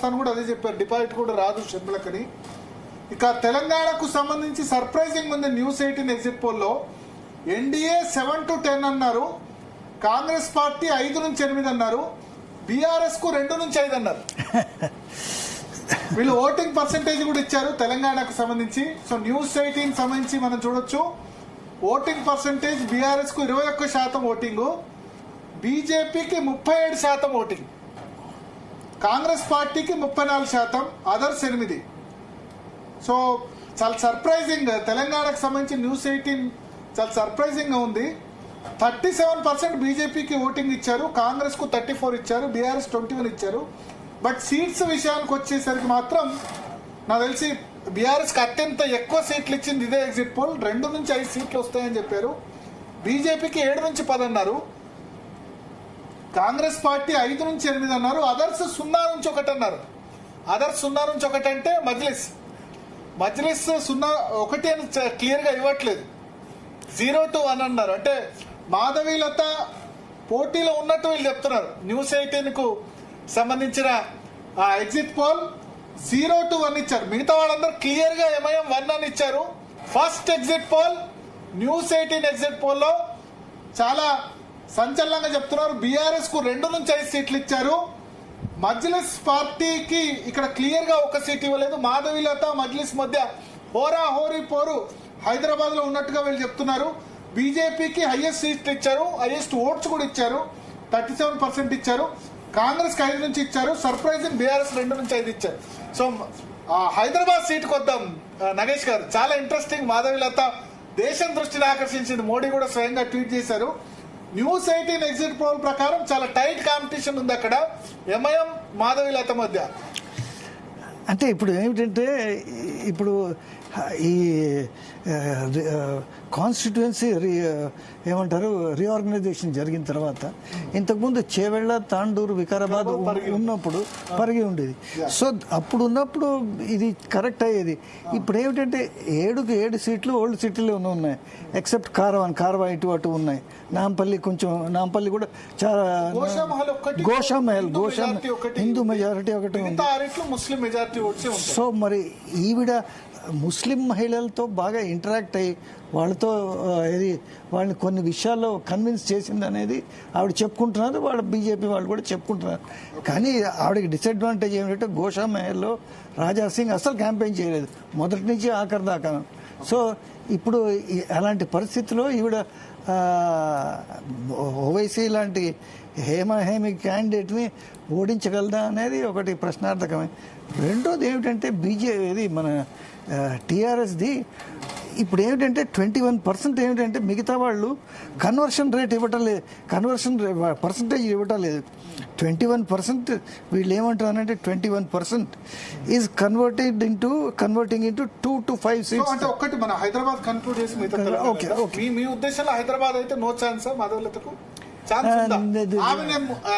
కూడా అదే చెప్పారు, డిపాజిట్ కూడా రాదు షర్మిలకని. ఇక తెలంగాణకు సంబంధించి సర్ప్రైజింగ్ ఉంది. న్యూస్ 18 ఎగ్జిట్ పోల్లో ఎన్డీఏ 7 to 10 అన్నారు, కాంగ్రెస్ పార్టీ 5 నుంచి 8 అన్నారు, బీఆర్ఎస్ కు 2 నుంచి 5 అన్నారు. వీళ్ళు ఓటింగ్ పర్సెంటేజ్ కూడా ఇచ్చారు తెలంగాణకు సంబంధించి. సో న్యూస్ 18 సంబంధించి మనం చూడొచ్చు. ఓటింగ్ పర్సెంటేజ్ బీఆర్ఎస్ కు 21% ఓటింగ్, బీజేపీకి 37% ఓటింగ్, కాంగ్రెస్ పార్టీకి 34%, అదర్స్ 8. సో చాలా సర్ప్రైజింగ్. తెలంగాణకు సంబంధించి న్యూస్ 18 చాలా సర్ప్రైజింగ్ గా ఉంది. 37% బీజేపీకి ఓటింగ్ ఇచ్చారు, కాంగ్రెస్ కు 34 ఇచ్చారు, బీఆర్ఎస్ 21 ఇచ్చారు. బట్ సీట్స్ విషయానికి వచ్చేసరికి మాత్రం నాకు తెలిసి బీఆర్ఎస్ కి అత్యంత ఎక్కువ సీట్లు ఇచ్చింది ఇదే ఎగ్జిట్ పోల్. 2 నుంచి 5 సీట్లు వస్తాయని చెప్పారు. బీజేపీకి 7 నుంచి 10 అన్నారు, కాంగ్రెస్ పార్టీ 5 నుంచి 8 అన్నారు, అదర్స్ 0 నుంచి 1 అన్నారు. అదర్స్ 0 నుంచి 1 అంటే మజ్లిస్ 0-1 అని క్లియర్ గా ఇవ్వట్లేదు. 0 to 1 అన్నారు. అంటే మాధవీలత పోటీలో ఉన్నట్టు వీళ్ళు చెప్తున్నారు. న్యూస్ 18 కు సంబంధించిన ఎగ్జిట్ పోల్ 0 to 1 ఇచ్చారు. మిగతా వాళ్ళందరూ క్లియర్ గా ఎంఐఎం 1 అని ఇచ్చారు. First exit poll News 18 exit పోల్లో చాలా సంచలనంగా చెప్తున్నారు. బీఆర్ఎస్ కు 2 నుంచి 5 సీట్లు ఇచ్చారు. మజ్లిస్ పార్టీకి ఇక్కడ క్లియర్ గా 1 సీట్ ఇవ్వలేదు. మాధవీలత మజ్లిస్ మధ్య హోరీ పోరు హైదరాబాద్ లో ఉన్నట్టుగా వీళ్ళు చెప్తున్నారు. బీజేపీకి హైయెస్ట్ సీట్లు ఇచ్చారు, హైయెస్ట్ ఓట్స్ కూడా ఇచ్చారు, 37% ఇచ్చారు. కాంగ్రెస్ కి 5 నుంచి ఇచ్చారు. సర్ప్రైజింగ్ బీఆర్ఎస్ 2 నుంచి 5 ఇచ్చారు. సో హైదరాబాద్ సీట్కి వద్దాం నగేష్ గారు. చాలా ఇంట్రెస్టింగ్. మాధవీలత దేశం దృష్టిని ఆకర్షించింది. మోడీ కూడా స్వయంగా ట్వీట్ చేశారు. న్యూస్ 18 ఎగ్జిట్ పోల్ ప్రకారం చాలా టైట్ కాంపిటీషన్ ఉంది అక్కడ ఎంఐఎం మాధవీలత మధ్య. అంటే ఇప్పుడు ఏమిటంటే, ఇప్పుడు ఈ కాన్స్టిట్యుయెన్సీ ఏమంటారు రీఆర్గనైజేషన్ జరిగిన తర్వాత ఇంతకుముందు చేవెళ్ళ, తాండూరు, వికారాబాద్ ఉన్నప్పుడు పరిగి ఉండేది. సో అప్పుడు ఉన్నప్పుడు ఇది కరెక్ట్ అయ్యేది. ఇప్పుడు ఏమిటంటే 7 సీట్లు ఓల్డ్ సిటీలో ఉన్నాయి, ఎక్సెప్ట్ కారవా ఇటు అటు ఉన్నాయి. నాంపల్లి కూడా చాలా, గోషామహల్ హిందూ మెజారిటీ ఒకటి ఉంది. సో మరి ఈవిడ ముస్లిం మహిళలతో బాగా ఇంటరాక్ట్ అయ్యి వాళ్ళని కొన్ని విషయాల్లో కన్విన్స్ చేసింది అనేది ఆవిడ చెప్పుకుంటున్నారు, వాళ్ళ బీజేపీ వాళ్ళు కూడా చెప్పుకుంటున్నారు. కానీ ఆవిడకి డిసడ్వాంటేజ్ ఏమిటంటే గోషామహల్లో రాజాసింగ్ అసలు క్యాంపెయిన్ చేయలేదు మొదటి నుంచి ఆఖరి దాకా. సో ఇప్పుడు అలాంటి పరిస్థితిలో ఈవిడ ఓవైసీ లాంటి హేమి క్యాండిడేట్ని ఓడించగలదా అనేది ఒకటి ప్రశ్నార్థకమే. రెండోది ఏమిటంటే మన టీఆర్ఎస్ది ఇప్పుడు ఏమిటంటే 21% ఏమిటంటే మిగతా వాళ్ళు కన్వర్షన్ పర్సంటేజ్ ఇవ్వటం లేదు. 21% వీళ్ళు ఏమంటారంటే 21% is converting into 2 to 5 seats. అంటే ఒకటి మన హైదరాబాద్ కన్క్లూడ్ చేసి మీ ఉద్దేశంలో హైదరాబాద్ అయితే నో ఛాన్స్ మాధవీలతకు? ఆమె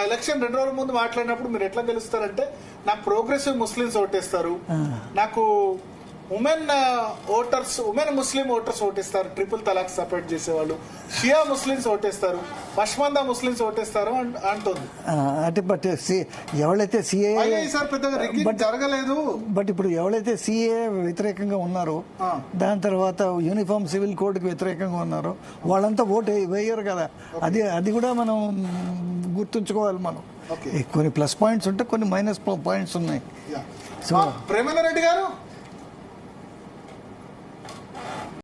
ఎలక్షన్ 2 రోజుల ముందు మాట్లాడినప్పుడు మీరు ఎట్లా గెలుస్తారంటే నాకు ప్రోగ్రెసివ్ ముస్లిమ్స్ ఓటేస్తారు, నాకు ఉమెన్ ముస్లిం ఓటర్స్ ఓటేస్తారు, ట్రిపుల్ తలాక్ సపోర్ట్ చేసేవాళ్ళు, షియా ముస్లిమ్స్ ఓటేస్తారు, పష్మందా ముస్లిమ్స్ ఓటేస్తారు అంటుంది. అంటే బట్ ఎవరైతే జరగలేదు. బట్ ఇప్పుడు ఎవరైతే సిఏ వ్యతిరేకంగా ఉన్నారో, దాని తర్వాత యూనిఫామ్ సివిల్ కోడ్ కి వ్యతిరేకంగా ఉన్నారో వాళ్ళంతా ఓటు వేయరు కదా. అది కూడా మనం గుర్తుంచుకోవాలి. మనం కొన్ని ప్లస్ పాయింట్స్ ఉంటే కొన్ని మైనస్ పాయింట్స్ ఉన్నాయి. సో ప్రేమేందర్ రెడ్డి గారు